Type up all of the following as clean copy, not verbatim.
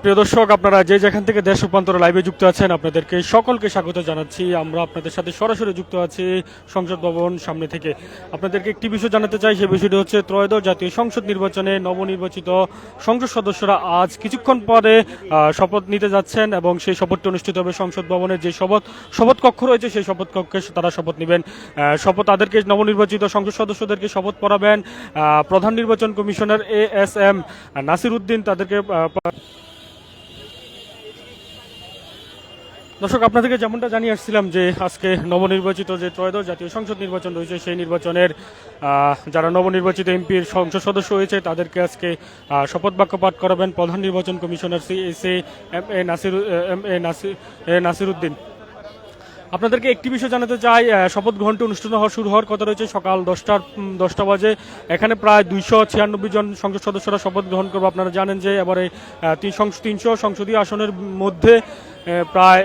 প্রিয় দর্শক, আপনারা যে যেখান থেকে দেশ রূপান্তর লাইভে যুক্ত আছেন আপনাদেরকে সকলকে স্বাগত জানাচ্ছি। আমরা আপনাদের সাথে সরাসরি যুক্ত আছি সংসদ ভবন সামনে থেকে। আপনাদেরকে একটি বিষয় জানাতে চাই, সেই বিষয়টি হচ্ছে ত্রয়োদশ জাতীয় সংসদ নির্বাচনে নবনির্বাচিত সংসদ সদস্যরা আজ কিছুক্ষণ পরে শপথ নিতে যাচ্ছেন এবং সেই শপথটি অনুষ্ঠিত হবে সংসদ ভবনের যে শপথ কক্ষ রয়েছে সেই শপথ কক্ষে তারা শপথ নেবেন। শপথ তাদেরকে নবনির্বাচিত সংসদ সদস্যদেরকে শপথ পড়াবেন প্রধান নির্বাচন কমিশনার ASM নাসির উদ্দিন। তাদেরকে দর্শক, আপনাদেরকে যেমনটা জানিয়ে আসছিলাম যে আজকে নবনির্বাচিত যে ত্রয়োদশ জাতীয় সংসদ নির্বাচন রয়েছে সেই নির্বাচনের যারা নবনির্বাচিত এমপির সংসদ সদস্য হয়েছে তাদেরকে আজকে শপথ বাক্য পাঠ করাবেন প্রধান নির্বাচন কমিশনার নাসির উদ্দিন। আপনাদেরকে একটি বিষয় জানাতে চাই, শপথ গ্রহণটি অনুষ্ঠিত শুরু হওয়ার কথা রয়েছে সকাল 10টা বাজে। এখানে প্রায় 296 জন সংসদ সদস্যরা শপথ গ্রহণ করবে। আপনারা জানেন যে এবারে 300 সংসদীয় আসনের মধ্যে প্রায়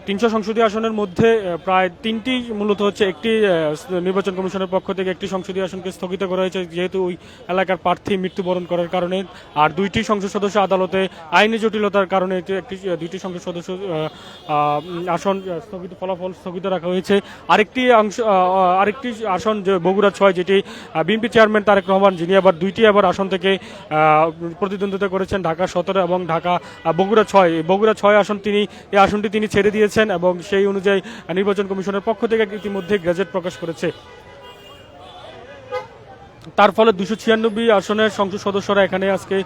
300 সংসদীয় আসনের মধ্যে প্রায় 3টি মূলত হচ্ছে একটি নির্বাচন কমিশনের পক্ষ থেকে একটি সংসদীয় আসনকে স্থগিত করা হয়েছে যেহেতু ওই এলাকার প্রার্থী মৃত্যুবরণ করার কারণে, আর 2টি সংসদ সদস্য আদালতে আইনি জটিলতার কারণে 2টি সংসদ সদস্য আসন ফলাফল স্থগিত রাখা হয়েছে। আরেকটি আসন যে বগুড়া 6, যেটি বিএনপি চেয়ারম্যান তারেক রহমান, যিনি আবার 2টি আসন থেকে প্রতিদ্বন্দ্বিতা করেছেন, ঢাকা 17 এবং বগুড়া 6 এই আসনটি তিনি ছেড়ে দিয়েছেন এবং সেই অনুযায়ী নির্বাচন কমিশনের পক্ষ থেকে ইতিমধ্যে গেজেট প্রকাশ করেছে। তার ফলে 296 আসনের সংসদ সদস্যরা এখানে আজকে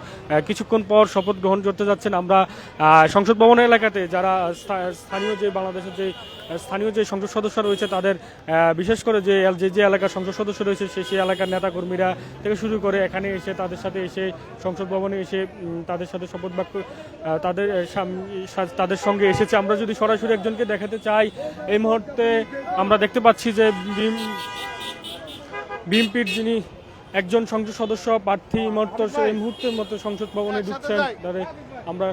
কিছুক্ষণ পর শপথ গ্রহণ করতে যাচ্ছেন। আমরা সংসদ ভবন এলাকাতে যারা স্থানীয় যে বাংলাদেশের যে স্থানীয় যে সংসদ সদস্য রয়েছে তাদের বিশেষ করে যে এলাকার সংসদ সদস্য রয়েছে সেই এলাকার নেতাকর্মীরা থেকে শুরু করে এখানে এসে তাদের সাথে এসে সংসদ ভবনে এসে তাদের সাথে শপথ বাক্য তাদের সঙ্গে এসেছে। আমরা যদি সরাসরি একজনকে দেখাতে চাই, এই মুহূর্তে আমরা দেখতে পাচ্ছি যে বিএনপির যিনি একজন সংসদ সদস্য প্রার্থী এই মুহূর্তের মতো সংসদ ভবনে ঢুকছেন। আমরা